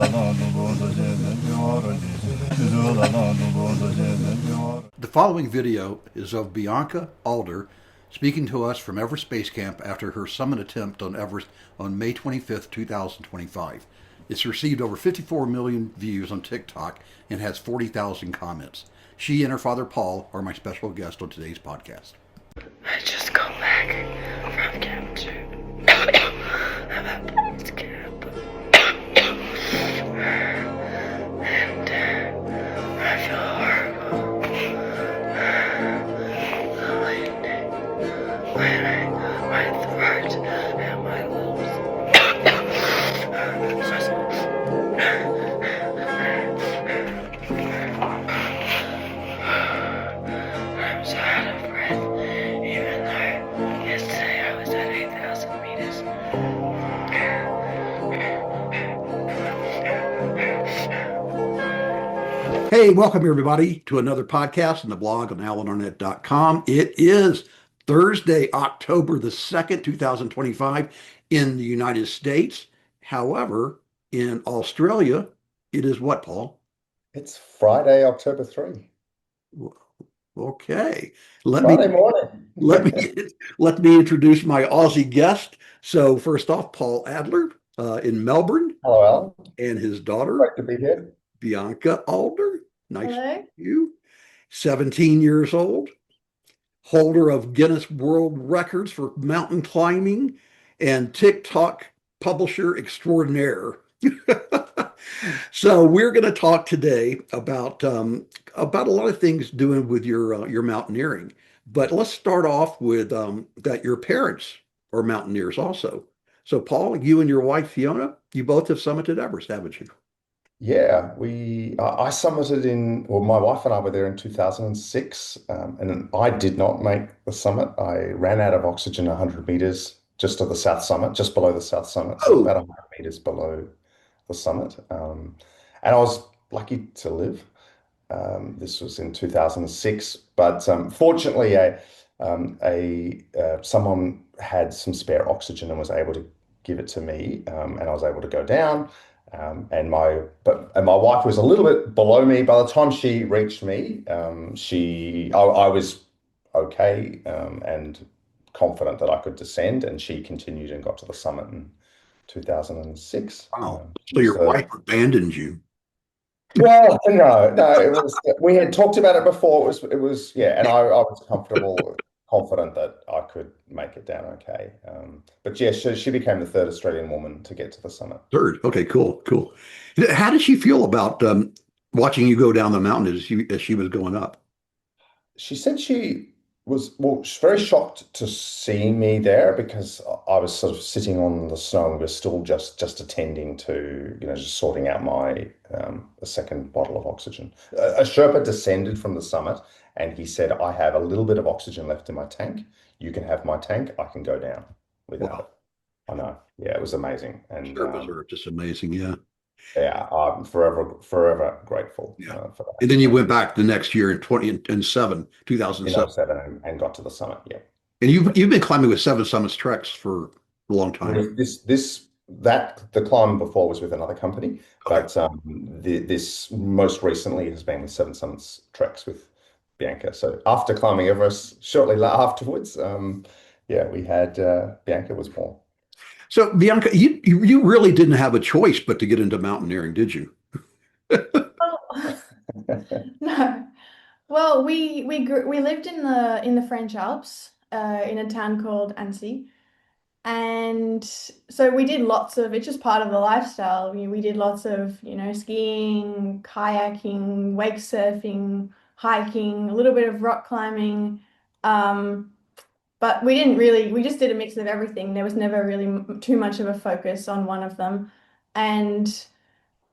The following video is of Bianca Adler speaking to us from Everest Base Camp after her summit attempt on Everest on May 25th, 2025. It's received over 54 million views on TikTok and has 40,000 comments. She and her father Paul are my special guest on today's podcast. I just got back from camp 2. I'm at base camp. And I feel horrible. My throat and my lungs. I'm so out of breath, even though yesterday I was at 8,000 meters. Hey, welcome everybody to another podcast on the blog on Arnette.com. It is Thursday, October the 2nd, 2025 in the United States. However, in Australia, it is what, Paul? It's Friday, October 3. Okay. Friday morning. let me introduce my Aussie guest. So first off, Paul Adler in Melbourne. Hello, Alan. And his daughter, Great to be here. Bianca Adler. Nice Hello. to meet you. 17 years old, holder of Guinness World Records for mountain climbing, and TikTok publisher extraordinaire. So we're going to talk today about a lot of things doing with your mountaineering. But let's start off with that your parents are mountaineers also. So Paul, you and your wife Fiona, you both have summited Everest, haven't you? Yeah, I summited my wife and I were there in 2006, and I did not make the summit. I ran out of oxygen 100 meters just to the south summit, just below the south summit, so about 100 meters below the summit. And I was lucky to live. This was in 2006, but fortunately, someone had some spare oxygen and was able to give it to me, and I was able to go down. And my wife was a little bit below me. By the time she reached me, I was okay and confident that I could descend, and she continued and got to the summit in 2006. Wow. So your wife abandoned you. Well, no, it was, we had talked about it before. It was, yeah, and I was confident that I could make it down okay. But yeah, she became the third Australian woman to get to the summit. Third. Okay, cool. How did she feel about watching you go down the mountain as she was going up? She said she's very shocked to see me there because I was sort of sitting on the snow and we were still just attending to, just sorting out my a second bottle of oxygen. A Sherpa descended from the summit and he said, I have a little bit of oxygen left in my tank. You can have my tank. I can go down without it. I know. Yeah, it was amazing. And Sherpas are just amazing. Yeah. Yeah, I'm forever grateful for that. And then you went back the next year in 2007 and got to the summit. Yeah. And you've been climbing with Seven Summits Treks for a long time. The climb before was with another company, okay. But this most recently has been with Seven Summits Treks with Bianca. So after climbing Everest, shortly afterwards, we had Bianca was born. So Bianca, you really didn't have a choice but to get into mountaineering, did you? No. Well, we lived in the French Alps, in a town called Annecy, and so we did lots of. It's just part of the lifestyle. We did lots of skiing, kayaking, wake surfing, hiking, a little bit of rock climbing. But we just did a mix of everything. There was never really too much of a focus on one of them. And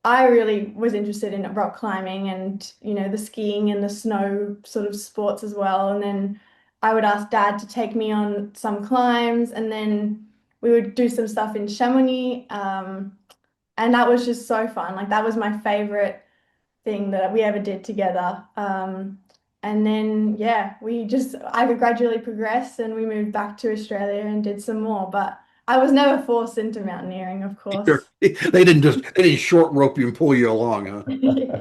I really was interested in rock climbing and, the skiing and the snow sort of sports as well. And then I would ask Dad to take me on some climbs, and then we would do some stuff in Chamonix. And that was just so fun. Like, that was my favorite thing that we ever did together. And then, I could gradually progress and we moved back to Australia and did some more. But I was never forced into mountaineering, of Sure. course. They didn't short rope you and pull you along, huh?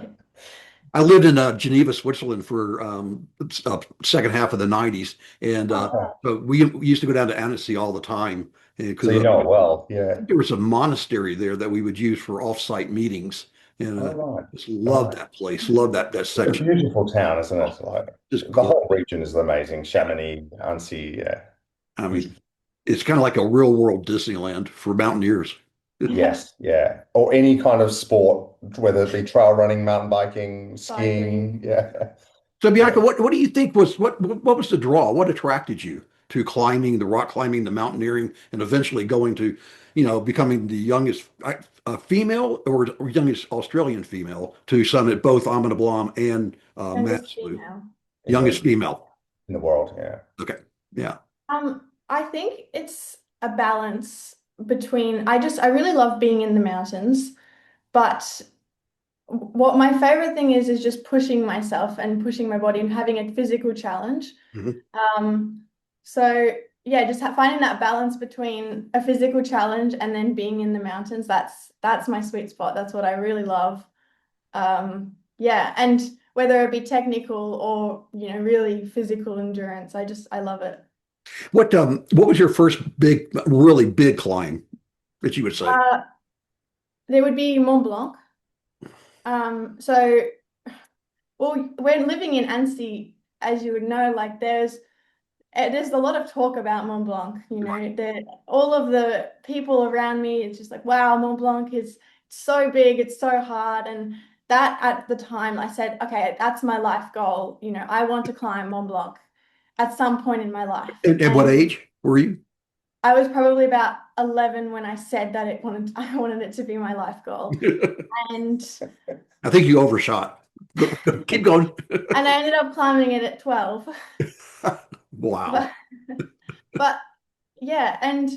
I lived in Geneva, Switzerland for second half of the 90s. And Oh, but we used to go down to Annecy all the time so because you know it well, yeah. there was a monastery there that we would use for off-site meetings. And All right. just loved Right. that place, loved that It's a section. beautiful town, isn't Oh, it? Like just the gorgeous. whole region is amazing. Chamonix, Annecy, yeah. I mean, Beautiful. it's kind of like a real world Disneyland for mountaineers. Yeah, Yes, yeah. Or any kind of sport, whether it be trail running, mountain biking, skiing, cycling. yeah. So Bianca, Yeah. what do you think was what was the draw? What attracted you to climbing, the rock climbing, the mountaineering, and eventually going to, becoming the youngest female or youngest Australian female to summit both Amadablam and Youngest Manaslu? female. In Youngest the female. in the world, yeah. Okay. Yeah. I think it's a balance between I really love being in the mountains, but what my favorite thing is just pushing myself and pushing my body and having a physical challenge. Mhm. Um, so yeah, just finding that balance between a physical challenge and then being in the mountains. That's my sweet spot. That's what I really love. Yeah, and whether it be technical or really physical endurance, I love it. What was your first big, really big climb that you would say? Uh, there would be Mont Blanc. So well, when living in Annecy, as you would know, like there's a lot of talk about Mont Blanc. All of the people around me, it's just like, wow, Mont Blanc is so big, it's so hard. And that at the time I said, okay, that's my life goal. I want to climb Mont Blanc at some point in my life. At what And age were you? I was probably about 11 when I said that I wanted it to be my life goal. And I think you overshot. Keep going. and I ended up climbing it at 12. Wow. But but yeah, and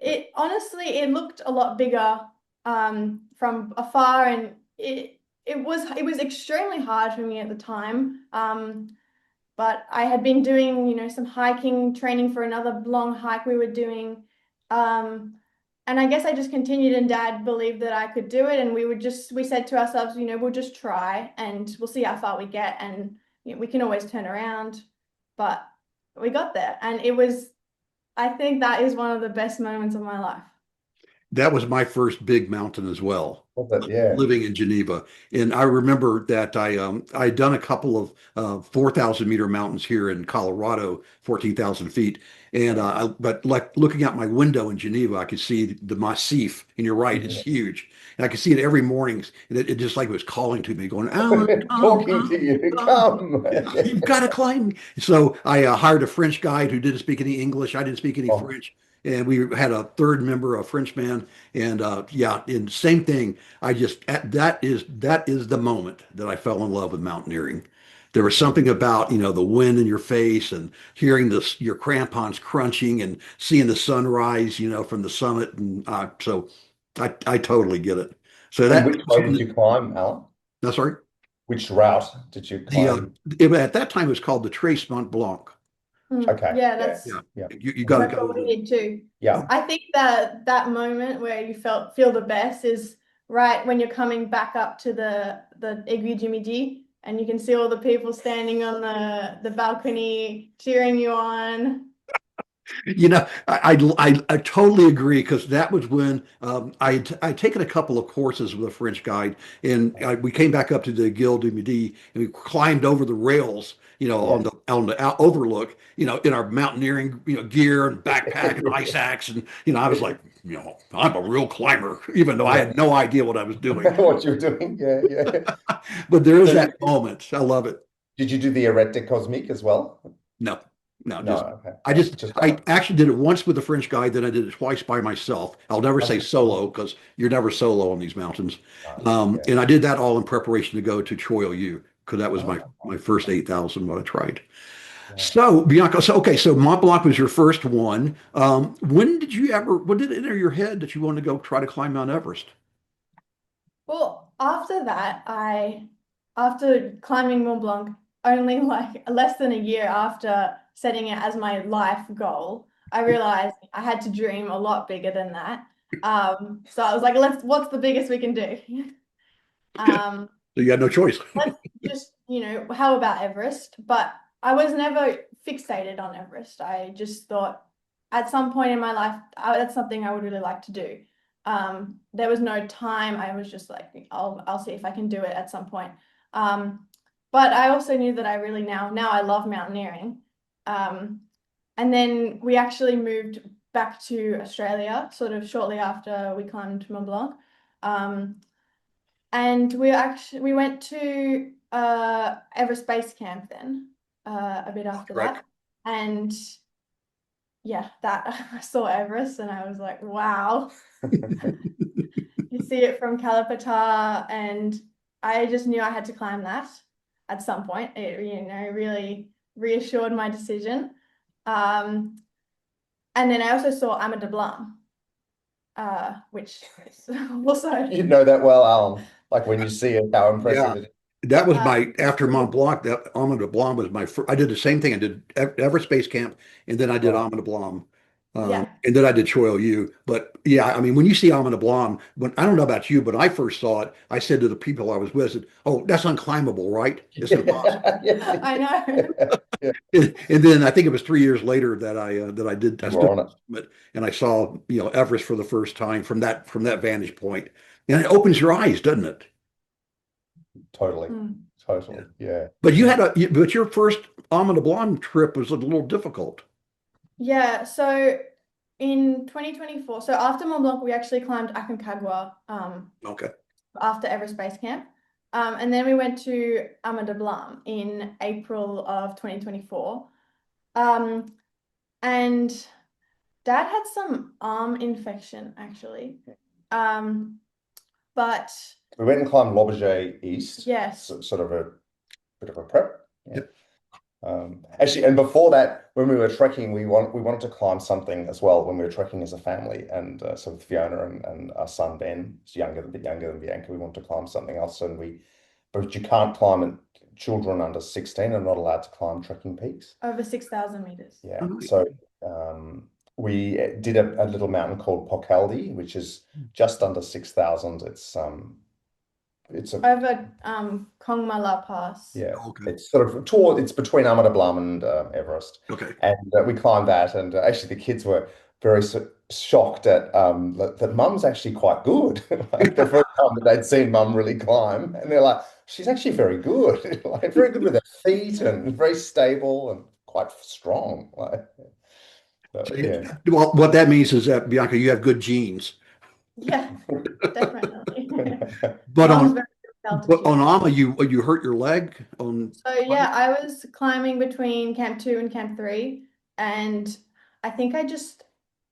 it honestly it looked a lot bigger from afar, and it was extremely hard for me at the time. But I had been doing, some hiking training for another long hike we were doing. And I guess I just continued, and Dad believed that I could do it, and we said to ourselves, we'll just try and we'll see how far we get, and we can always turn around. But we got there, and I think that is one of the best moments of my life. That was my first big mountain as well, Well, but yeah. living in Geneva. And I remember that I had done a couple of 4,000-meter mountains here in Colorado, 14,000 feet. And but like looking out my window in Geneva, I could see the Massif, and you're right, it's Yeah. huge. And I could see it every morning, and it just like it was calling to me, going, Alan, Talking to you, come. you've got to climb. So I hired a French guide who didn't speak any English. I didn't speak any Oh, French. And we had a third member, a Frenchman, and yeah, and same thing. That is the moment that I fell in love with mountaineering. There was something about the wind in your face and hearing your crampons crunching and seeing the sunrise from the summit, and so I totally get it. So and that which way did you climb, Alan? no, sorry. Which route did you The climb? at that time it was called the Trace Mont Blanc. Okay, Yeah, yeah, Yeah, yeah, you got to that's what go. we did too. yeah. I think that moment where you feel the best is right when you're coming back up to the Aiguille du Midi, and you can see all the people standing on the balcony cheering you on. I totally agree because that was when I'd taken a couple of courses with a French guide, and we came back up to the Guille du Midi, and we climbed over the rails, Yeah. on the overlook, in our mountaineering, gear and backpack and ice axe, and I was like, I'm a real climber, even though I Yeah. had no idea what I was doing. What you're doing, yeah, yeah. But there is So that moment. I love it. did you do the Arrête Cosmique as well? No, no, No, just okay. I just Just I actually did it once with a French guy, then I did it twice by myself. I'll never say okay. solo because you're never solo on these mountains. No, yeah. And I did that all in preparation to go to Choiu because that was my Oh, my first 8,000 what I tried. yeah. So Bianca, so okay, so Mont Blanc was your first one. When did it enter your head that you wanted to go try to climb Mount Everest? Well, after that, after climbing Mont Blanc, only like less than a year after setting it as my life goal, I realized I had to dream a lot bigger than that. So I was like, what's the biggest we can do? Um, So you had no choice. let's just, how about Everest? But I was never fixated on Everest. I just thought at some point in my life, that's something I would really like to do. There was no time. I was just like, I'll see if I can do it at some point. But I also knew that I really now I love mountaineering. And then we actually moved back to Australia sort of shortly after we climbed Mont Blanc. And we went to Everest Base Camp then, a bit after Correct. that. And yeah, that I saw Everest and I was like, wow. You see it from Kalapatar, and I just knew I had to climb that at some point. It, really reassured my decision. And then I also saw Amadablam, which is also You know that well, Alan. Like when you see it, how Yeah. impressive it is. That was uh, my after Mont Blanc. That Amadablam was my first. I did the same thing. I did Everest Base Camp, and then I did Right. Amadablam, yeah. and then I did Choil U. But yeah, I mean, when you see Amadablam, when I don't know about you, but when I first saw it, I said to the people I was with, I said, "Oh, that's unclimbable, right? It's impossible." Yeah. I know. Yeah. And then I think it was 3 years later I You were stood on on it. the summit and I saw Everest for the first time from that vantage point, and it opens your eyes, doesn't it? Totally. Mm, Yeah. Totally. Yeah. But Yeah. but your first Amanda Blonde trip was a little difficult. yeah. So in 2024, so after Mont Blanc, we actually climbed Aconcagua Okay. after Everest Base Camp. And then we went to Amadablam in April of 2024. Um, and Dad had some arm infection actually. Um, but We went and climbed L'Auberge East, yes, sort of a bit of a prep. Yeah. Yep. Actually, and before that, when we were trekking, we wanted to climb something as well when we were trekking as a family, and so with Fiona and our son Ben, who's a bit younger than Bianca, we wanted to climb something else, but you can't climb it. Children under 16 are not allowed to climb trekking peaks. over 6,000 meters. Yeah, All right. so we did a little mountain called Pocaldi, which is just under 6,000. It's a Over Kongmala Pass. Yeah, Okay. it's sort of it's between Amadablam and Everest, Okay. and we climbed that. And actually, the kids were very shocked at that Mum's actually quite good. Like the first time that they'd seen Mum really climb, and they're like, she's actually very good, like very good with her feet and very stable and quite strong. Like, so, So yeah. well, what that means is that Bianca, you have good genes. Yeah, definitely. But Mom's on very good at but on altitude. Ama, you hurt your leg on So yeah, I was climbing between Camp 2 and Camp 3, and I think I just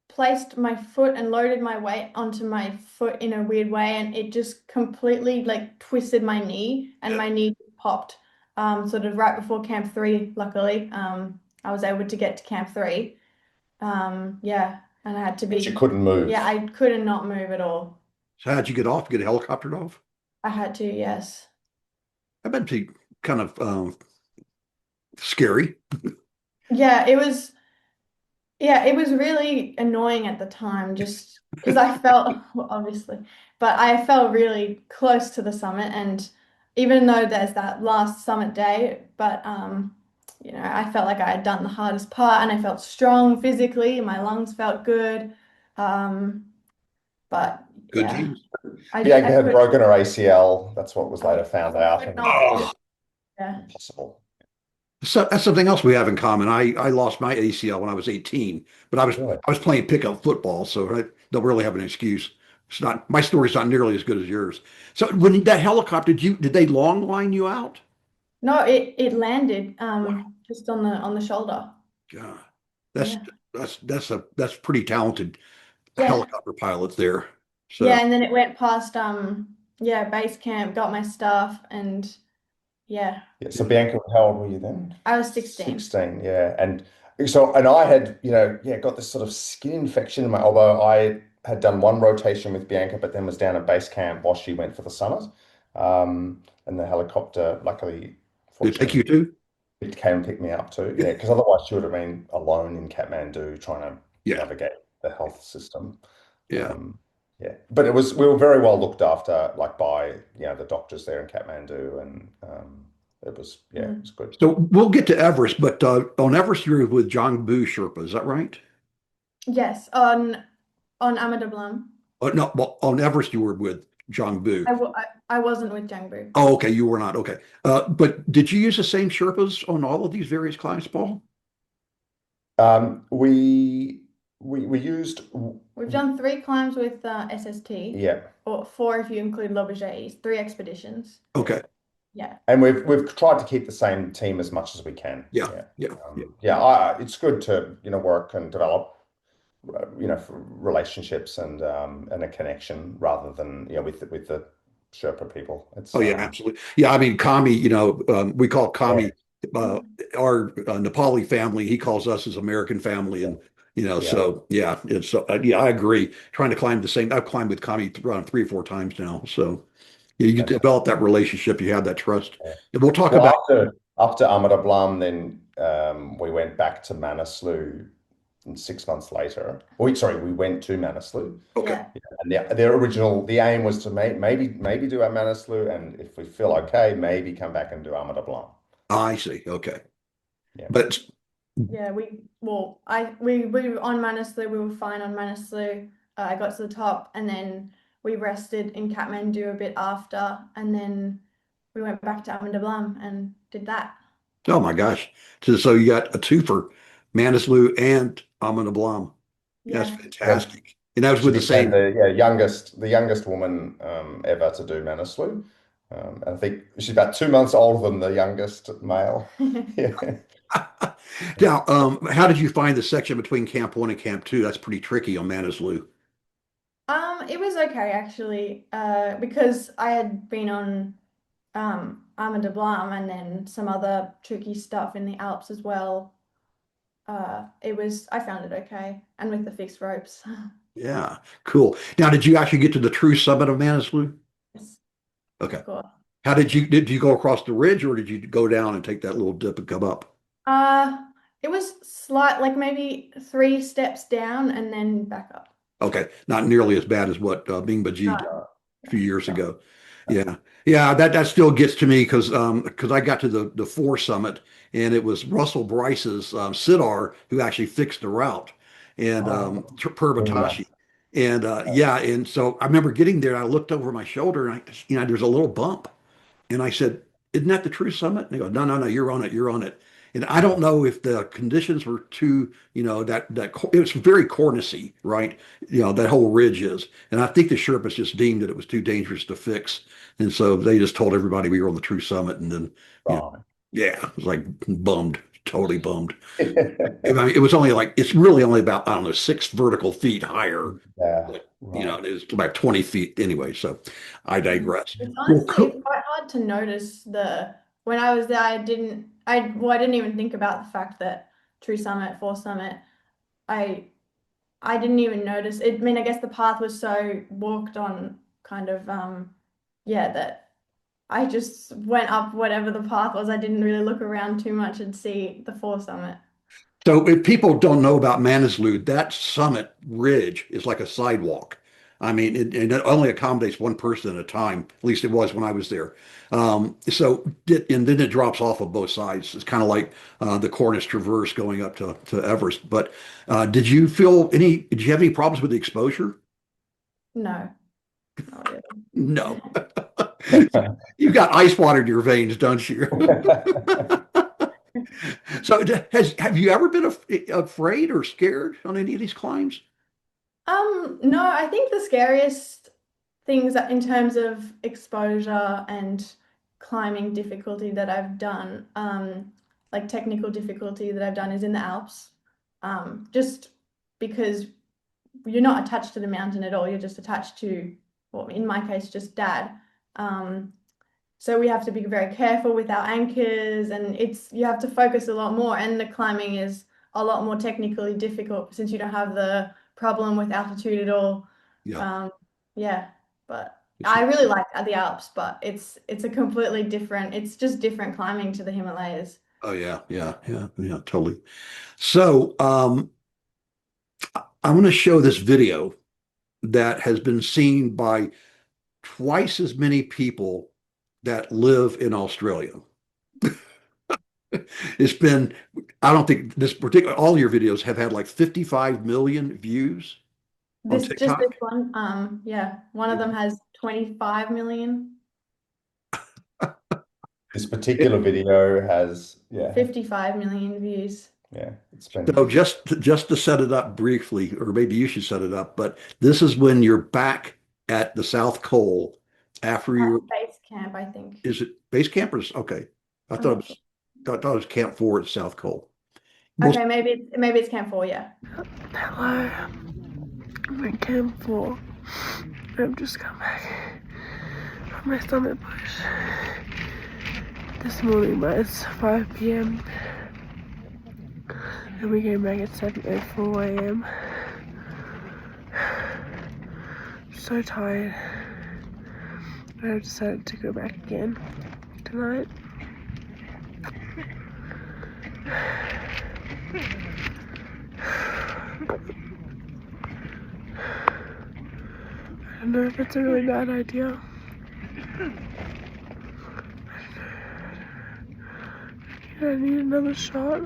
placed my foot and loaded my weight onto my foot in a weird way, and it just completely like twisted my knee, and my knee popped. Sort of right before Camp 3, luckily. I was able to get to Camp 3. Yeah, and I had to But you be, couldn't yeah, move. I couldn't not move at all. So how'd you get off? Get helicoptered off? I had to, yes. I bet be kind of scary. Yeah, it was really annoying at the time just because I felt, well, obviously, but I felt really close to the summit. And even though there's that last summit day, but I felt like I had done the hardest part and I felt strong physically. My lungs felt good. Um, but Good yeah, genes. Bianca I had could, broken her ACL. That's what was I later found out, could and not, yeah, Oh, yeah. impossible. so that's something else we have in common. I lost my ACL when I was 18, but Really. I was playing pickup football, so I don't really have an excuse. It's not my story's not nearly as good as yours. So when that helicopter, did they long line you out? No, it landed Wow, just on the shoulder. God, that's Yeah. that's pretty talented Yeah. helicopter pilots there. Yeah, So and then it went past yeah, base camp, got my stuff, and yeah, Yeah. So Bianca, how old were you then? I was 16. 16. Yeah. And I had, yeah, got this sort of skin infection in my elbow. I had done one rotation with Bianca, but then was down at base camp while she went for the summit. And the helicopter, luckily, did it take you fortunately, to? it came and pick me up too. Yeah, because otherwise she would have been alone in Kathmandu trying to Yeah, navigate the health system. yeah. Um, yeah, but we were very well looked after, like by the doctors there in Kathmandu, and it was it was Mm. good. So we'll get to Everest, but on Everest you're with Jangbu Sherpa, is that right? Yes, on Amadablam. No, well, on Everest you were with Jangbu. I wasn't with Jangbu. Oh, okay, you were not. Okay. But did you use the same Sherpas on all of these various climbs, Paul? Um, we we used We've done 3 climbs with SST, yeah, or 4 if you include L'Auberge's, 3 expeditions. yeah. Okay. Yeah. And we've tried to keep the same team as much as we can. Yeah, Yeah. yeah, yeah. Yeah, it's good to, work and develop, relationships and a connection rather than, with the Sherpa people. Oh yeah, absolutely. Yeah, I mean, Kami, we call Yeah, Kami our Nepali family. He calls us his American family, and yeah, so yeah, it's yeah, I agree. Trying to climb the same, I've climbed with Kami around 3 or 4 times now. So yeah, you fantastic. develop that relationship, you have that trust. Yeah. And we'll talk Well, about. after Amadablam, then we went back to Manaslu, and 6 months later. Sorry, we went to Manaslu. Okay, Yeah. And the aim was to maybe do our Manaslu, and if we feel okay, maybe come back and do Amadablam. I see. Okay, Yeah. but Yeah, we were on Manaslu, we were fine on Manaslu. I got to the top and then we rested in Kathmandu a bit after, and then we went back to Amadablam and did that. oh my gosh, so you got a twofer, Manaslu and Amadablam. That's Yeah. Yeah. fantastic. And that was She with the became same. the youngest woman ever to do Manaslu. I think she's about 2 months older than the youngest male. Yeah. Now, how did you find the section between Camp One and Camp Two? That's pretty tricky on Manaslu. It was okay actually, because I had been on Amadablam and then some other tricky stuff in the Alps as well. I found it okay, and with the fixed ropes. Yeah, cool. Now, did you actually get to the true summit of Manaslu? Yes, Okay. of course. How did you go across the ridge, or did you go down and take that little dip and come up? Uh, it was like maybe 3 steps down and then back up. Okay, not nearly as bad as what Bing Baji did No, a few years no, ago. no. Yeah, yeah, that still gets to me because I got to the four summit and it was Russell Bryce's Sidar who actually fixed the route and Oh, yeah. Purbatashi. And yeah, and so I remember getting there and I looked over my shoulder and there's a little bump. And I said, "Isn't that the true summit?" And they go, "No, no, no, you're on it, you're on it." And I don't know if the conditions were too, it was very cornicey, right? That whole ridge is. And I think the Sherpas just deemed that it was too dangerous to fix. And so they just told everybody we were on the true summit. And then, you know, Right. yeah, it was like bummed, totally bummed. I mean, it was only it's really only about, I don't know, 6 vertical feet higher. Yeah, But, right. it was about 20 feet anyway. So I digress. It's Well, honestly, cool. it's quite hard to notice when I was there, I didn't even think about the fact that True Summit, Four Summit, I I didn't even notice it. I mean, I guess the path was so walked on kind of yeah, that I just went up whatever the path was. I didn't really look around too much and see the Four Summit. So if people don't know about Manaslu, that summit ridge is like a sidewalk. I mean, it only accommodates one person at a time. At least it was when I was there. And then it drops off of both sides. It's kind of like the Corniche Traverse going up to Everest. But did you have any problems with the exposure? No, not really. No. You've got ice water in your veins, don't you? So have you ever been afraid or scared on any of these climbs? No, I think the scariest things in terms of exposure and climbing difficulty that I've done, like technical difficulty that I've done is in the Alps. Just because you're not attached to the mountain at all, you're just attached to, well, in my case, just dad. Um, so we have to be very careful with our anchors, and you have to focus a lot more, and the climbing is a lot more technically difficult since you don't have the problem with altitude at all. Yeah. Um, yeah, but It's I really like the Alps, but it's a completely different, it's just different climbing to the Himalayas. Oh yeah, yeah, yeah, yeah, totally. So I want to show this video that has been seen by twice as many people that live in Australia. It's been, I don't think this particular, all your videos have had like 55 million views on Just this TikTok. one, yeah, one of them has 25 million, This It- particular video has, yeah, 55 million views. yeah, it's so been. just to set it up briefly, or maybe you should set it up, but this is when you're back at the South Col after At you, base camp, I think. is it base camp or is, okay. I I'm thought it not sure. was, thought it was Camp 4 at South Col. Well, Okay, maybe it's camp 4, yeah. Hello, I'm at Camp 4. I've just come back from my summit push this morning, but it's 5 p.m. and we came back at 7:04 a.m. So tired. I've decided to go back again tonight. I don't know if it's a really bad idea. I need another shot.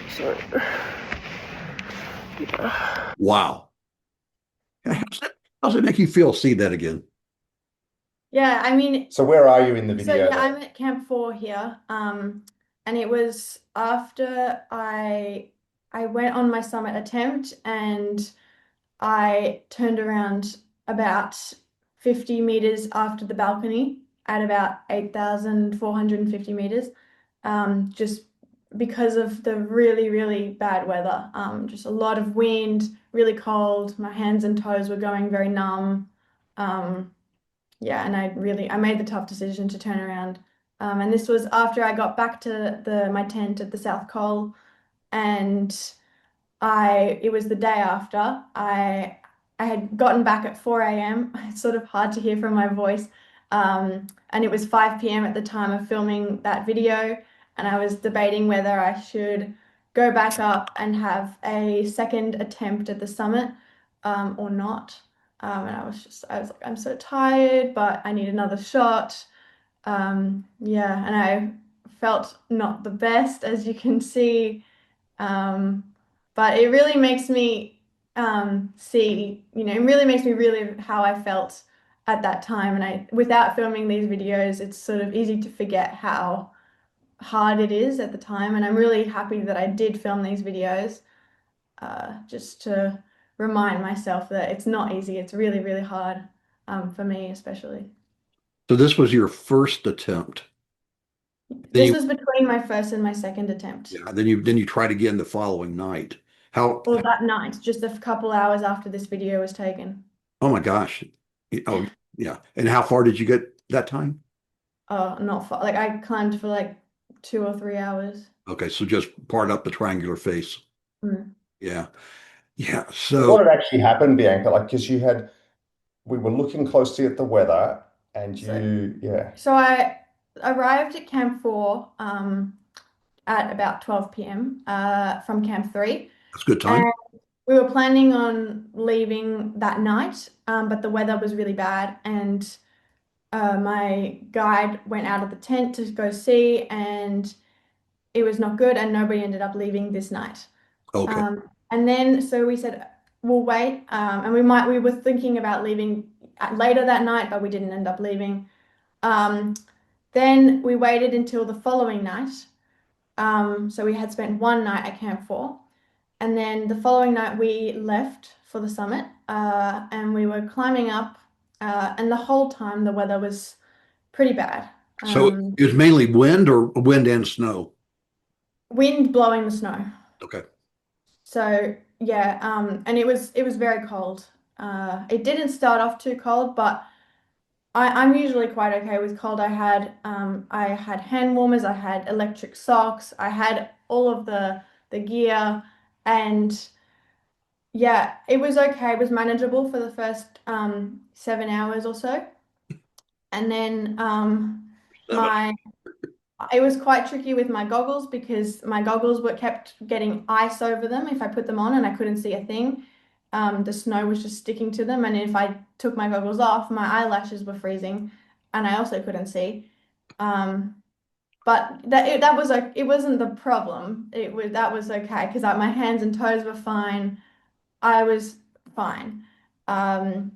Sorry. wow. How's it make you feel? See that again? Yeah, I mean, So where are you in the so video yeah, then? I'm at camp 4 here. And it was after I went on my summit attempt and I turned around about 50 meters after the balcony at about 8,450 meters, just because of the really, really bad weather. Just a lot of wind, really cold. My hands and toes were going very numb. Yeah, and I made the tough decision to turn around. And this was after I got back to my tent at the South Col, and it was the day after I had gotten back at 4 a.m. It's sort of hard to hear from my voice. And it was 5 p.m. at the time of filming that video, and I was debating whether I should go back up and have a second attempt at the summit, or not. And I was like, I'm so tired, but I need another shot. Yeah, and I felt not the best, as you can see. Um, but it really makes me see, it really makes me relive how I felt at that time. And without filming these videos, it's sort of easy to forget how hard it is at the time. And I'm really happy that I did film these videos, just to remind myself that it's not easy. It's really, really hard, for me, especially. So this was your first attempt. Then This you, was between my first and my second attempt. yeah, then you tried again the following night. How, Or that night, just a couple hours after this video was taken. oh my gosh. Oh, yeah. And how far did you get that time? Oh, not far. Like I climbed for like 2 or 3 hours. Okay, so just part up the triangular face. Mm. Yeah. Yeah. What So had actually happened, Bianca? Like, because we were looking closely at the weather, and So, yeah. so I arrived at Camp 4 at about 12 p.m. From Camp 3. that's a good time. And we were planning on leaving that night, but the weather was really bad, and my guide went out of the tent to go see, and it was not good, and nobody ended up leaving this night. Okay. And then so we said we'll wait, and we were thinking about leaving later that night, but we didn't end up leaving. Um, then we waited until the following night. So we had spent one night at Camp 4, and then the following night we left for the summit, and we were climbing up, and the whole time the weather was pretty bad. So it was mainly wind or wind and snow. Wind blowing the snow. Okay. So yeah, and it was very cold. It didn't start off too cold, but I'm usually quite okay with cold. I had hand warmers, I had electric socks, I had all of the gear, and yeah, it was okay. It was manageable for the first 7 hours or so. And then Seven. my it was quite tricky with my goggles because my goggles were kept getting ice over them if I put them on and I couldn't see a thing. The snow was just sticking to them, and if I took my goggles off, my eyelashes were freezing, and I also couldn't see. Um, but that was like it wasn't the problem. That was okay because my hands and toes were fine. I was fine. Um,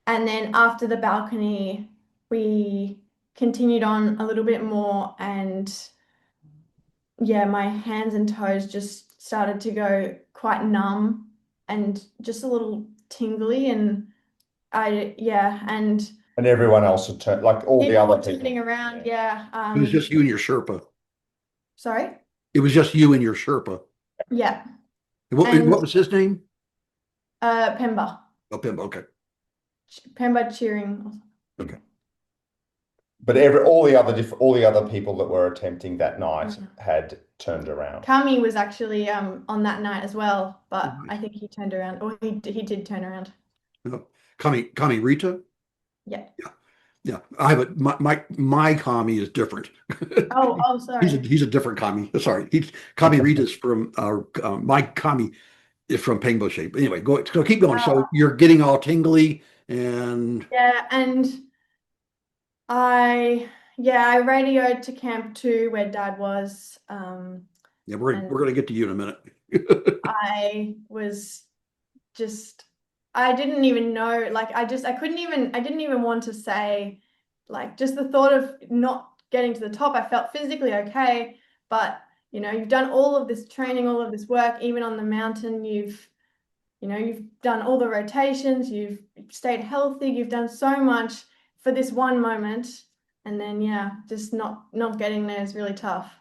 and then after the balcony, we continued on a little bit more, and yeah, my hands and toes just started to go quite numb and just a little tingly, and and And everyone else had turned, like all the people other were turning people. around, Yeah. yeah. It was just you and your Sherpa. Sorry, It was just you and your Sherpa. yeah, What and was his name? Pemba, Oh, Pim. Okay. Pemba cheering. Okay. But all the other people that were attempting that night had turned around. Kami was actually on that night as well, but Nice. I think he turned around, or he did turn around. No. Kami Rita. Yeah. Yeah. Yeah. I have my Kami is different. Oh, sorry. He's a different Kami. Sorry. Kami Rita's from my Kami is from Pangbo shape. Anyway, go keep going. So you're getting all tingly and Yeah, and I radioed to Camp 2 where Dad was. yeah, And we're gonna get to you in a minute. I was just I didn't even know, like I didn't even want to say, like, just the thought of not getting to the top. I felt physically okay, but you've done all of this training, all of this work, even on the mountain, you've done all the rotations, you've stayed healthy, you've done so much for this one moment, and then just not getting there is really tough.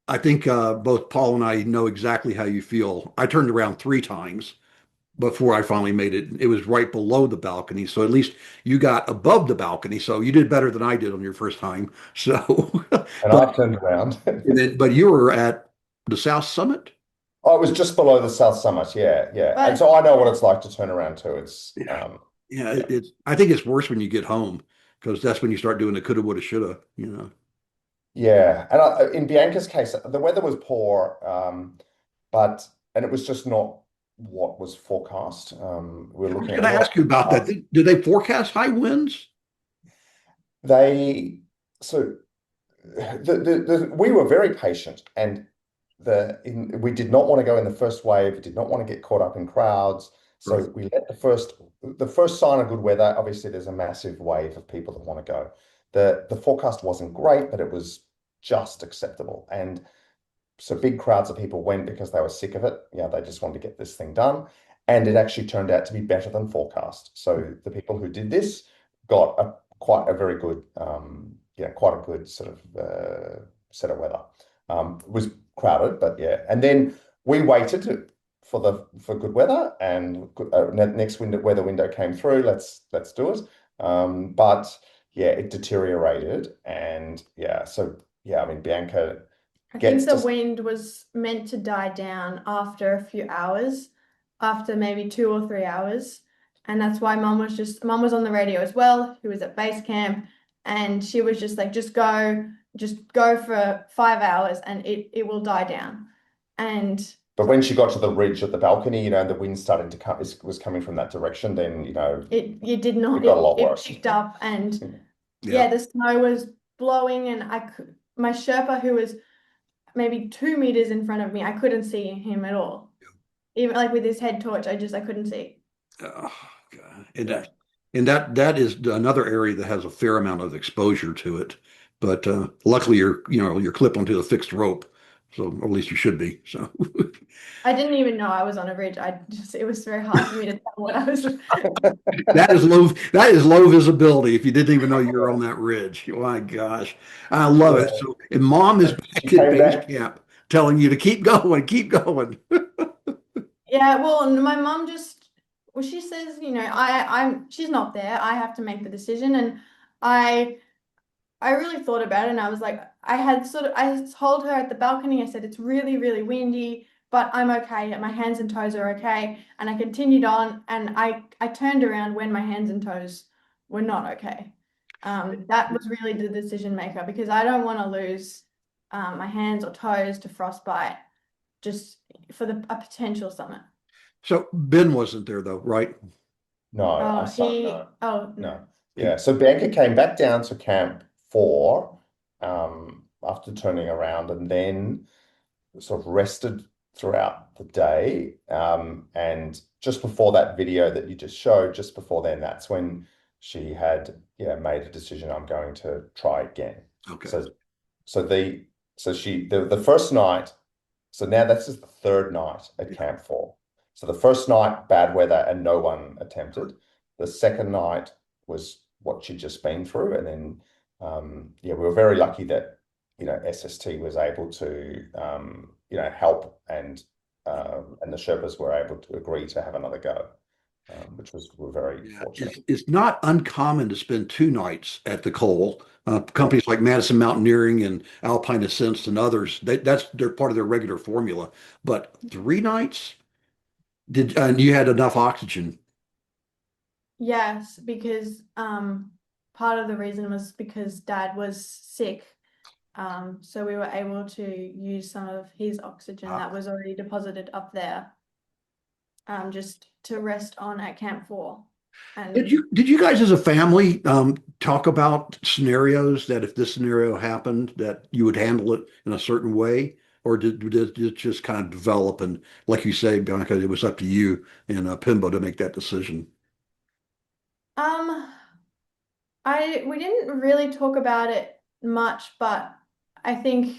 I think both Paul and I know exactly how you feel. I turned around 3 times before I finally made it. It was right below the balcony, so at least you got above the balcony. So you did better than I did on your first time. So, And but I turned around. but you were at the South Summit. Oh, it was just below the South Summit. Yeah, yeah. And But so I know what it's like to turn around too. It's Yeah, yeah. yeah. It's. I think it's worse when you get home because that's when you start doing the coulda, woulda, shoulda. You know. Yeah. And in Bianca's case, the weather was poor, and it was just not what was forecast. We're I was looking at going to a lot ask you about that. of Do they forecast high winds? they so we were very patient, and we did not want to go in the first wave, did not want to get caught up in crowds. Right. So we let the first sign of good weather, obviously there's a massive wave of people that want to go. The forecast wasn't great, but it was just acceptable. And so big crowds of people went because they were sick of it. Yeah, they just wanted to get this thing done. And it actually turned out to be better than forecast. So the people who did this got quite a very good, quite a good sort of set of weather. It was crowded, but yeah. And then we waited for good weather, and next weather window came through. Let's do it. But yeah, it deteriorated, and yeah, so yeah, I mean, Bianca I think gets the to wind was meant to die down after a few hours, after maybe 2 or 3 hours. And that's why mum was on the radio as well, who was at base camp, and she was just like, just go for 5 hours and it will die down. And But when she got to the ridge of the balcony, and the wind started to come, was coming from that direction, then, it did it not, got a lot it worse. picked up, and Yeah. the snow was blowing, and my Sherpa, who was maybe 2 meters in front of me, I couldn't see him at all. Even like with his head torch, I couldn't see. Oh, God. And Yeah. that is another area that has a fair amount of exposure to it. But luckily, you're clipped onto the fixed rope, so or at least you should be. So I didn't even know I was on a ridge. It was very hard for me to tell what I was. that is low. That is low visibility. If you didn't even know you were on that ridge, my gosh, I love it. Yeah. So, and Mom is She back at came base back. camp telling you to keep going, keep going. Yeah, well, my mum she says, she's not there. I have to make the decision, and I I really thought about it, and I was like, I told her at the balcony, I said, it's really, really windy. but I'm okay. My hands and toes are okay. And I continued on, and I turned around when my hands and toes were not okay. That was really the decision maker, because I don't want to lose my hands or toes to frostbite just for a potential summit. So Ben wasn't there though, right? No, Oh, no, oh, no. Yeah, so Bianca came back down to Camp 4 after turning around, and then sort of rested throughout the day. And just before that video that you just showed, just before then, that's when she had made a decision, I'm going to try again. Okay. So the first night, so now this is the third night at Camp 4. So the first night, bad weather and no one attempted. The second night was what she'd just been through. And then, we were very lucky that, SST was able to, help, and the Sherpas were able to agree to have another go, we're very fortunate. It's not uncommon to spend 2 nights at the Col. Companies like Madison Mountaineering and Alpine Ascents and others, they're part of their regular formula. But 3 nights, and you had enough oxygen. yes, because part of the reason was because Dad was sick. So we were able to use some of his oxygen that was already deposited up there, just to rest on at Camp 4. And Did you guys as a family talk about scenarios that if this scenario happened, that you would handle it in a certain way? Or did it just kind of develop, and like you say, Bianca, it was up to you and Pimbo to make that decision? um, we didn't really talk about it much, but I think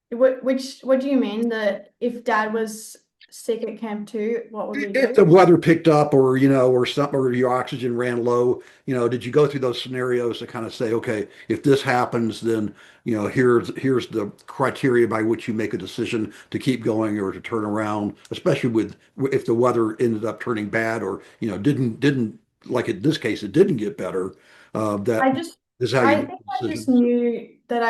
what do you mean, that if Dad was sick at Camp 2, what would we If do? the weather picked up, or something, or your oxygen ran low, did you go through those scenarios to kind of say, okay, if this happens, then here's the criteria by which you make a decision to keep going or to turn around, especially with if the weather ended up turning bad, or didn't, like in this case it didn't get better. That I just is how you I make think the I just decision. knew that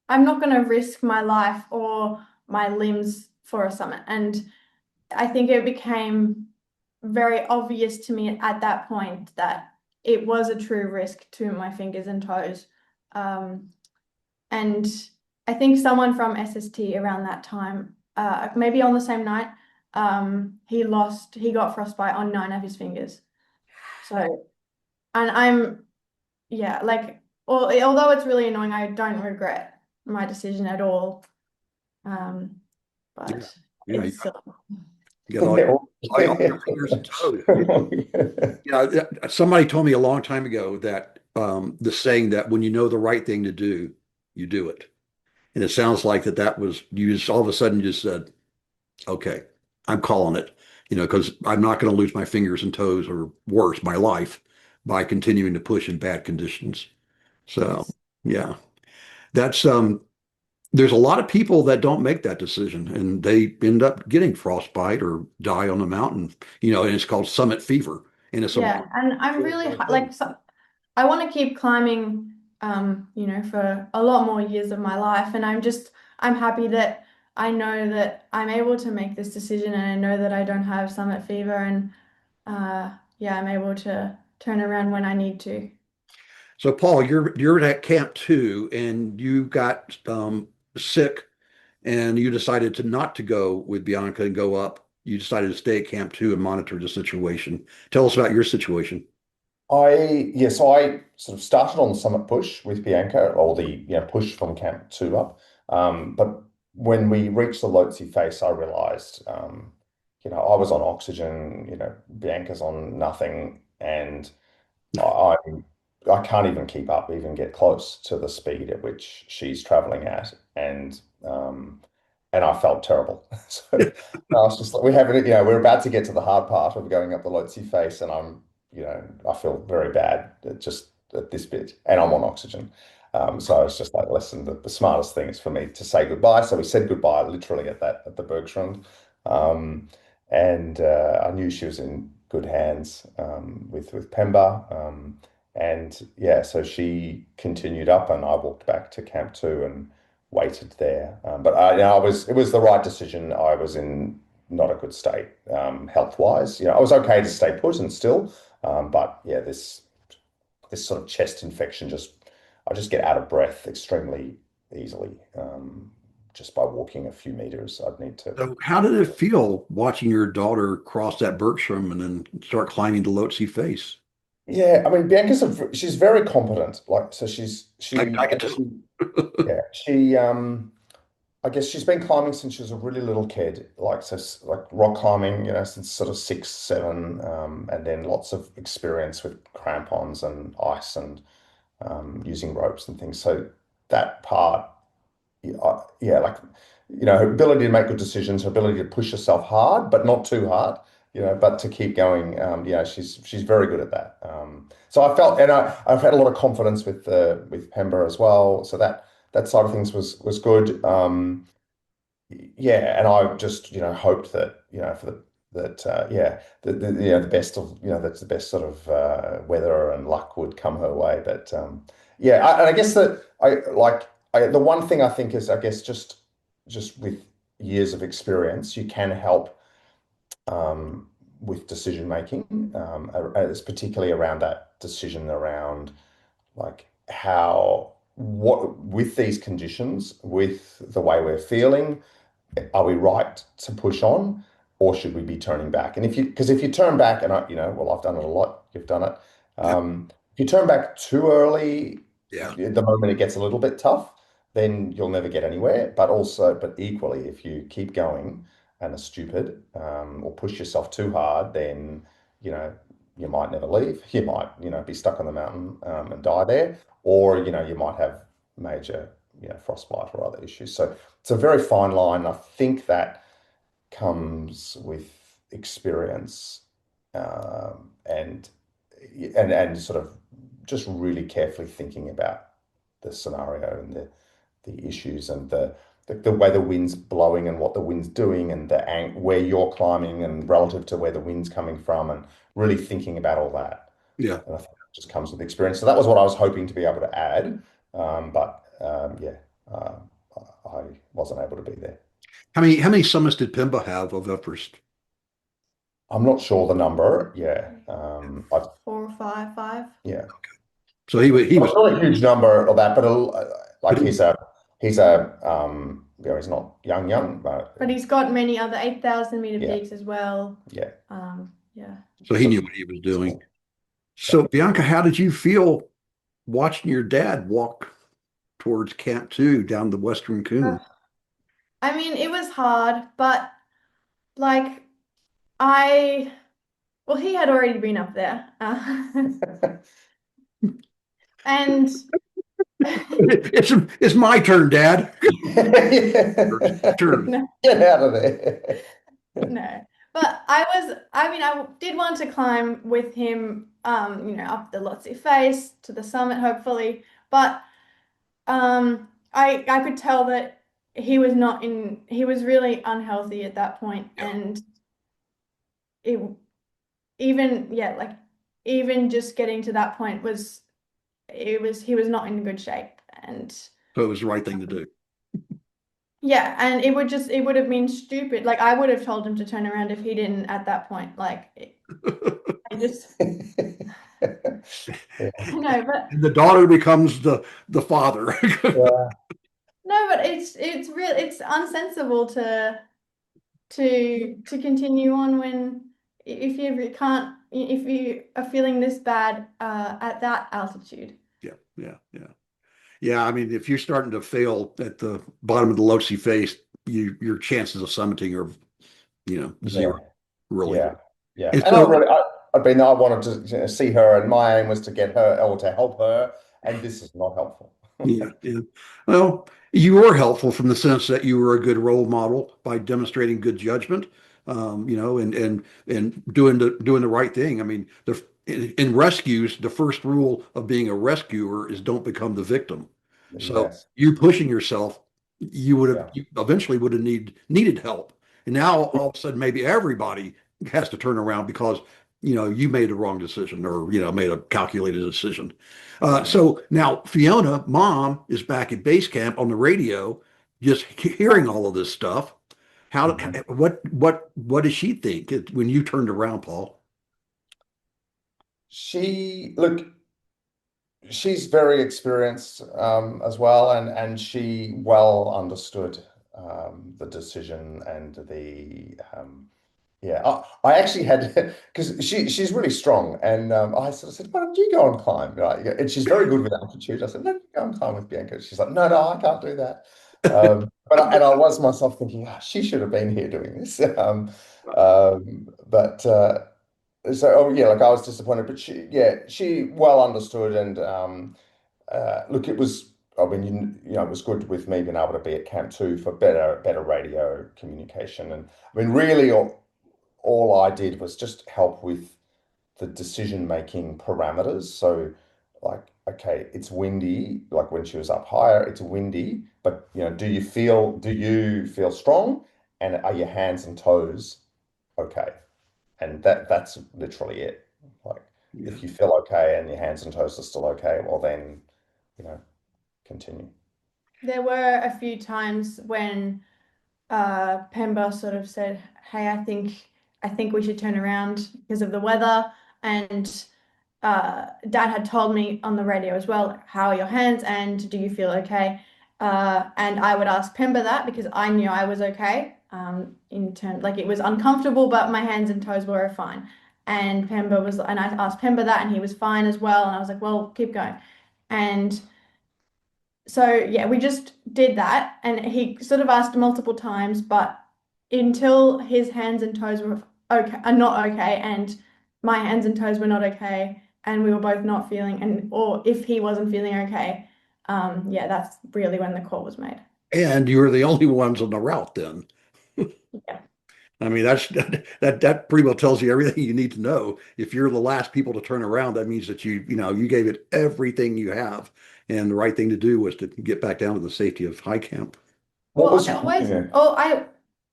I'm not going to risk my life or my limbs for a summit. And I think it became very obvious to me at that point that it was a true risk to my fingers and toes. And I think someone from SST around that time, maybe on the same night, he got frostbite on 9 of his fingers. So, and although it's really annoying, I don't regret my decision at all. Yeah, But yeah, it's still. you got all your fingers and toes. Somebody told me a long time ago that the saying that when you know the right thing to do, you do it. And it sounds like that was you just all of a sudden just said, okay, I'm calling it, because I'm not going to lose my fingers and toes, or worse, my life, by continuing to push in bad conditions. So Yes. yeah, that's there's a lot of people that don't make that decision, and they end up getting frostbite or die on the mountain, and it's called summit fever. And it's a Yeah, and I'm really I want to keep climbing, for a lot more years of my life, and I'm happy that I know that I'm able to make this decision, and I know that I don't have summit fever, and yeah, I'm able to turn around when I need to. So Paul, you're at Camp 2, and you got sick, and you decided to not to go with Bianca and go up. You decided to stay at Camp 2 and monitor the situation. Tell us about your situation. So I sort of started on the summit push with Bianca, or the push from Camp 2 up. But when we reached the Lhotse face, I realized, I was on oxygen, Bianca's on nothing, and I I can't even keep up, even get close to the speed at which she's traveling at, and I felt terrible. So I was just like, we haven't, we're about to get to the hard part of going up the Lhotse face, and I feel very bad just at this bit, and I'm on oxygen. So I was just like, listen, the smartest thing is for me to say goodbye. So we said goodbye literally at the Bergstrand. Um, and I knew she was in good hands with Pemba. And yeah, so she continued up, and I walked back to Camp 2, and waited there. But it was the right decision. I was in not a good state, health-wise. I was okay to stay put and still, but yeah, this sort of chest infection I just get out of breath extremely easily, just by walking a few meters. I'd need to. So how did it feel watching your daughter cross that Bergstrom and then start climbing the Lhotse face? Yeah, I mean, she's very competent. Like, so I can tell. yeah, I guess she's been climbing since she was a really little kid, like so, like rock climbing, since sort of 6, 7, and then lots of experience with crampons and ice and using ropes and things. So that part, yeah, like her ability to make good decisions, her ability to push herself hard, but not too hard, but to keep going. Yeah, she's very good at that. So I felt, and I've had a lot of confidence with Pemba as well. So that side of things was good. Yeah, and I just hoped that for that yeah the best of that's the best sort of weather and luck would come her way. But yeah, and I guess that the one thing I think is, I guess, just with years of experience, you can help with decision making. It's particularly around that decision around like how what with these conditions, with the way we're feeling, are we right to push on, or should we be turning back? And because if you turn back, and well, I've done it a lot, you've done it. Yeah. If you turn back too early, Yeah. the moment it gets a little bit tough, then you'll never get anywhere. But equally, if you keep going and are stupid, or push yourself too hard, then you know you might never leave. You might be stuck on the mountain, and die there, or you might have major frostbite or other issues. So it's a very fine line. I think that comes with experience, and sort of just really carefully thinking about the scenario and the issues and the way the wind's blowing and what the wind's doing and where you're climbing and relative to where the wind's coming from, and really thinking about all that. Yeah. And I think that just comes with experience. So that was what I was hoping to be able to add, but yeah, I wasn't able to be there. How many summits did Pemba have of Everest? I'm not sure the number. Yeah, 4 or 5, 5. yeah. So he was Not a huge number of that, but like but he's not young, but But he's got many other 8,000-meter yeah, peaks as well. yeah. Yeah. so he knew what he was doing. So Bianca, how did you feel watching your dad walk towards Camp 2 down the Western Uh, Coombe? I mean, it was hard, but like well, he had already been up there, and It's my turn, Dad. Turn. no, Get out of there. no. But I did want to climb with him, up the Lhotse face to the summit, hopefully. But I could tell that he was really unhealthy at that point, Yeah. and it even just getting to that point he was not in good shape, and So it was the right thing to do. yeah, and it would have been stupid. Like, I would have told him to turn around if he didn't at that point. Like, I just Yeah. no, but And the daughter becomes the father. Yeah. no, but it's unsensible to continue on when if you are feeling this bad at that altitude. Yeah. I mean, if you're starting to fail at the bottom of the Lhotse face, your chances of summiting are, zero, really. Yeah. And And so, I wanted to see her, and my aim was to get her or to help her, and this is not helpful. yeah. Well, you were helpful from the sense that you were a good role model by demonstrating good judgment, and doing the right thing. I mean, in rescues, the first rule of being a rescuer is don't become the victim. So Yes. you pushing yourself, Yeah. you eventually would have needed help. And now all of a sudden, maybe everybody has to turn around because you made a wrong decision or, made a calculated decision. So now Fiona, mom, is back at base camp on the radio, just hearing all of this stuff. How, Mhm. what does she think when you turned around, Paul? Look, she's very experienced as well, and she well understood the decision and the yeah. I actually had because she's really strong, and I sort of said, "Why don't you go and climb?" Right? And she's very good with altitude. I said, "No, you go and climb with Bianca." She's like, "No, no, I can't do that." And I was myself thinking, "Ah, she should have been here doing this." But so oh yeah, like I was disappointed, but she well understood, and look, it was. I mean, it was good with me being able to be at camp too for better radio communication, and I mean, really, all I did was just help with the decision-making parameters. So, like, okay, it's windy. Like when she was up higher, it's windy, but do you feel strong, and are your hands and toes okay? And that's literally it. Like Yeah. if you feel okay and your hands and toes are still okay, well then, you know, continue. There were a few times when Pemba sort of said, "Hey, I think we should turn around because of the weather." And Dad had told me on the radio as well, "How are your hands and do you feel okay?" And I would ask Pemba that because I knew I was okay. In terms like it was uncomfortable, but my hands and toes were fine. And I asked Pemba that, and he was fine as well. And I was like, "Well, keep going." And so yeah, we just did that, and he sort of asked multiple times, but until his hands and toes were okay, are not okay, and my hands and toes were not okay, and we were both not feeling, and or if he wasn't feeling okay, yeah, that's really when the call was made. And you were the only ones on the route then. Yeah. I mean, that pretty well tells you everything you need to know. If you're the last people to turn around, that means that you gave it everything you have, and the right thing to do was to get back down to the safety of high camp. What Well, was yeah.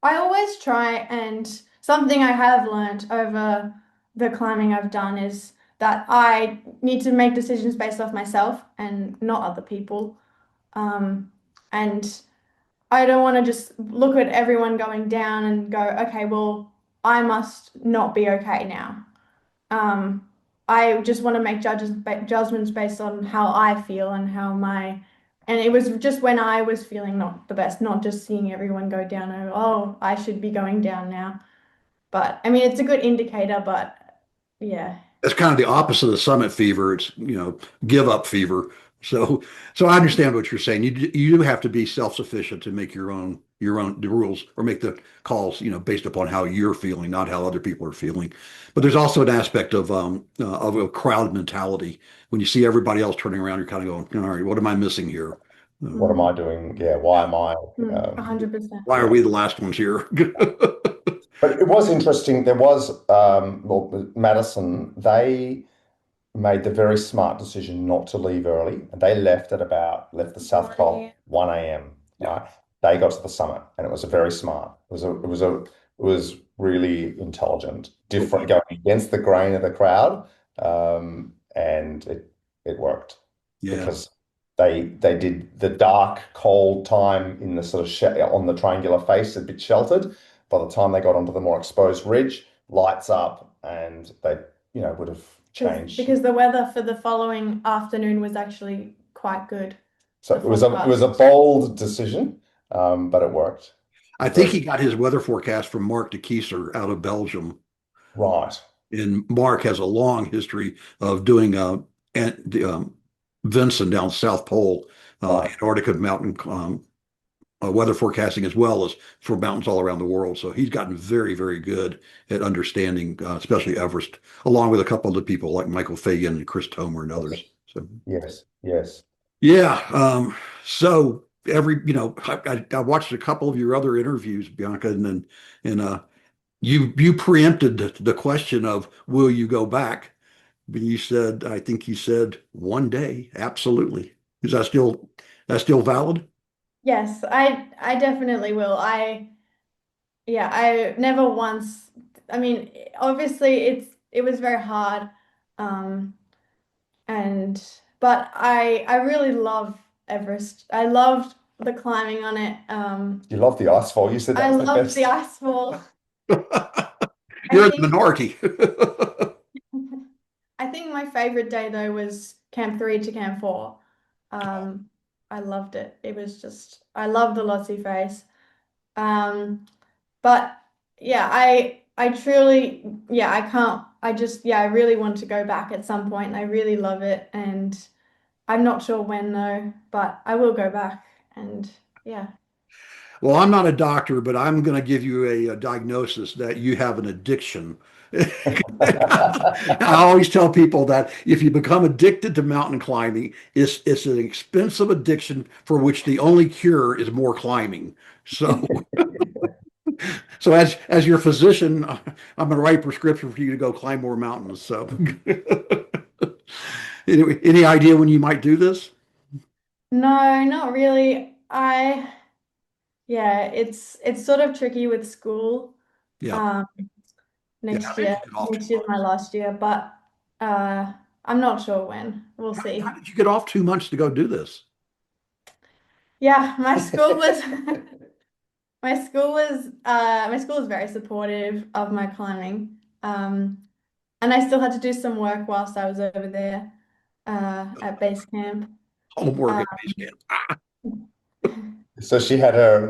I always try, and something I have learned over the climbing I've done is that I need to make decisions based off myself and not other people. Um, and I don't want to just look at everyone going down and go, okay, well, I must not be okay now. Um, I just want to make judgments based on how I feel and and it was just when I was feeling not the best, not just seeing everyone go down and, oh, I should be going down now. But I mean, it's a good indicator, but yeah. That's kind of the opposite of summit fever. It's, give up fever. So I understand what you're saying. You do have to be self-sufficient to make your own the rules or make the calls, based upon how you're feeling, not how other people are feeling. But there's also an aspect of a crowd mentality. When you see everybody else turning around, you're kind of going, all right, what am I missing here? What am Mm, I doing? Yeah, why am I? 100%. Why are Yeah. we the last ones here? But it was interesting. There was, well, Madison, they made the very smart decision not to leave early. They left the South 1 a.m. Col 1 a.m. Yeah. Right? They got to the summit, and it was a very smart. It was really intelligent, different, going against the grain of the crowd, and it worked Yeah. because they did the dark, cold time in the sort of on the triangular face, a bit sheltered. By the time they got onto the more exposed ridge, lights up, and they would have changed. Because the weather for the following afternoon was actually quite good, So the it was a forecast. bold decision, but it worked. I think Very he got his weather forecast from Mark de Kieser out of Belgium. right. And Mark has a long history of doing Vinson down South Pole, Right. Antarctica mountain weather forecasting as well as for mountains all around the world. So he's gotten very, very good at understanding, especially Everest, along with a couple of the people like Michael Fagan and Chris Tomer and others. So Yes. Yes. yeah. So I watched a couple of your other interviews, Bianca, and you preempted the question of will you go back? But I think you said one day, absolutely. Is that still valid? Yes, I definitely will. I never once, I mean, obviously it's it was very hard. Um, and but I really love Everest. I loved the climbing on it. You love the ice fall. You said that I was the loved the best. ice fall. I You're in the think minority. I think my favorite day though was Camp 3 to Camp 4. Um, I loved it. It was just I love the Lotsie face. Um, but yeah, I truly yeah, I can't I just yeah, I really want to go back at some point and I really love it and I'm not sure when though, but I will go back and yeah. Well, I'm not a doctor, but I'm going to give you a diagnosis that you have an addiction. I always tell people that if you become addicted to mountain climbing, it's an expensive addiction for which the only cure is more climbing. So, so as your physician, I'm going to write a prescription for you to go climb more mountains. So, any idea when you might do this? No, not really. Yeah, it's sort of tricky with school. Yeah, Um, yeah. next How did year. you get off too Next year's my much? last year, but I'm not sure when. We'll How see. did you get off 2 months to go do this? Yeah, my school was my school was very supportive of my climbing. And I still had to do some work whilst I was over there at base camp. Homework Uh, at base camp. So she had her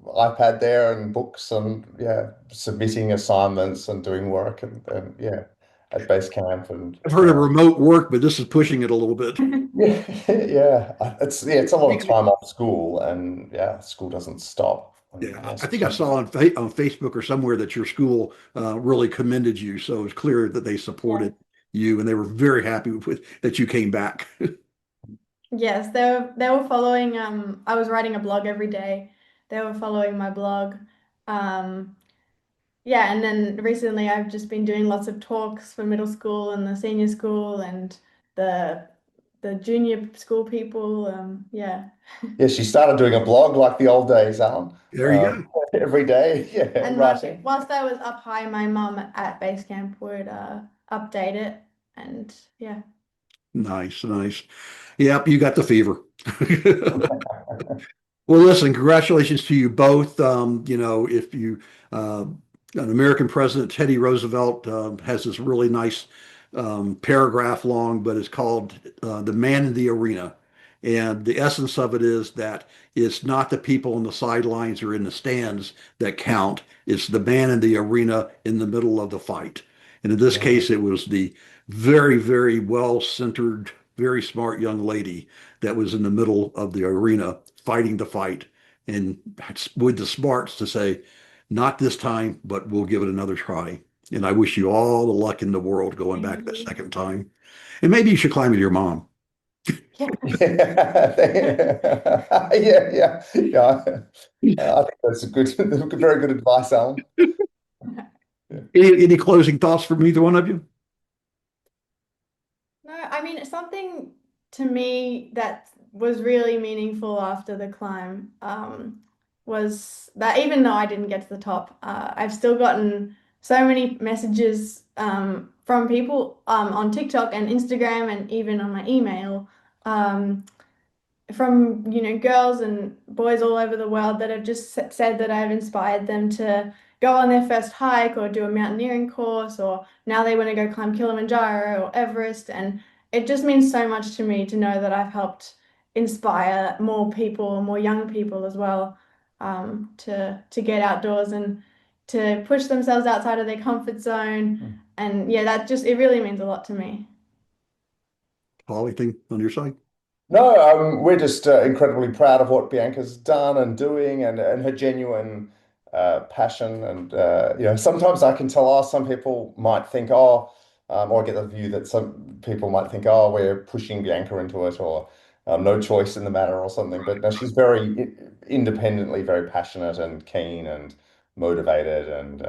iPad there and books and yeah, submitting assignments and doing work and yeah, at base camp and I've heard of remote work, but this is pushing it a little bit. yeah, it's a lot of time off school and yeah, school doesn't stop. And, Yeah, yeah, I think I saw on Facebook or somewhere that your school really commended you, so it's clear that they Yeah. supported you and they were very happy with that you came back. Yes, they were following I was writing a blog every day. They were following my blog. Um yeah, and then recently I've just been doing lots of talks for middle school and the senior school and the the junior school people. Yeah. Yeah, she started doing a blog like the old days, Alan. There you go. Every day, yeah, And writing. whilst I was up high, my mum at base camp would update it and yeah. Nice, nice. Yep, you got the fever. Well, listen, congratulations to you both. If you, an American president, Teddy Roosevelt, has this really nice paragraph long, but it's called The Man in the Arena. And the essence of it is that it's not the people on the sidelines or in the stands that count. It's the man in the arena in the middle of the fight. And in this Yeah. case, it was the very, very well-centered, very smart young lady that was in the middle of the arena fighting the fight and with the smarts to say, not this time, but we'll give it another try. And I wish you all the luck in the world going Thank back that you. second time. And maybe you should climb with your mom. Yeah. Yeah, yeah, yeah. I think that's a good, very good advice, Alan. Yeah. Any closing thoughts from either one of you? No, I mean, it's something to me that was really meaningful after the climb was that even though I didn't get to the top, I've still gotten so many messages from people on TikTok and Instagram and even on my email um, from girls and boys all over the world that have just said that I've inspired them to go on their first hike or do a mountaineering course or now they want to go climb Kilimanjaro or Everest and it just means so much to me to know that I've helped inspire more people, more young people as well, to get outdoors and to push themselves outside of their comfort zone. And yeah, that just it really means a lot to me. Paul, anything on your side? No, we're just incredibly proud of what Bianca's done and doing, and her genuine passion. And sometimes I can tell, oh, some people might think, oh, or I get the view that some people might think, oh, we're pushing Bianca into it, or no choice in the matter, or something. But no, she's very independently, very passionate and keen and motivated, and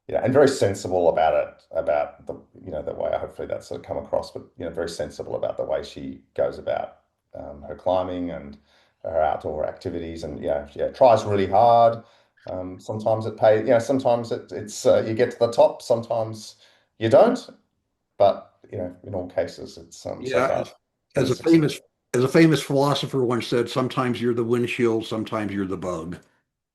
and very sensible about it, about the way. Hopefully that's sort of come across, but very sensible about the way she goes about her climbing and her outdoor activities, and yeah, tries really hard. Sometimes it pays, sometimes it's you get to the top. Sometimes You don't, but in all cases, it's so Yeah, far been as a a success. famous philosopher once said, sometimes you're the windshield, sometimes you're the bug.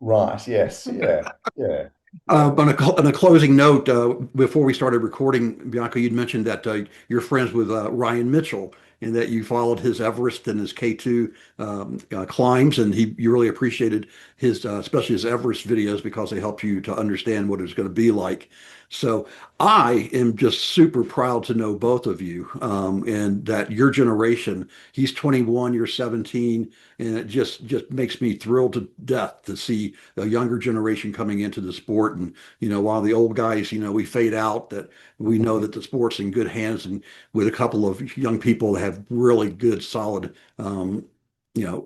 Right. Yes. Yeah. Yeah. Yeah. On a closing note, before we started recording, Bianca, you'd mentioned that you're friends with Ryan Mitchell and that you followed his Everest and his K2 climbs, and you really appreciated his, especially his Everest videos because they helped you to understand what it was going to be like. So I am just super proud to know both of you, and that your generation, he's 21, you're 17, and it just makes me thrilled to death to see a younger generation coming into the sport. And while the old guys, we fade out, that we know that the sport's in good hands and with a couple of young people that have really good, solid,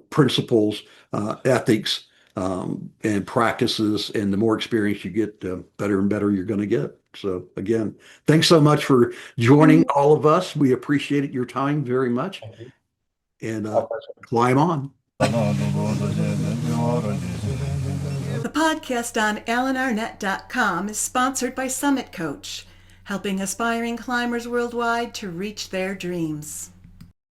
principles, ethics, and practices. And the more experience you get, the better and better you're going to get. So again, thanks so much for joining all of us. We appreciate your time very much, Thank you. and My pleasure. climb on. The podcast on AlanArnette.com is sponsored by Summit Coach, helping aspiring climbers worldwide to reach their dreams.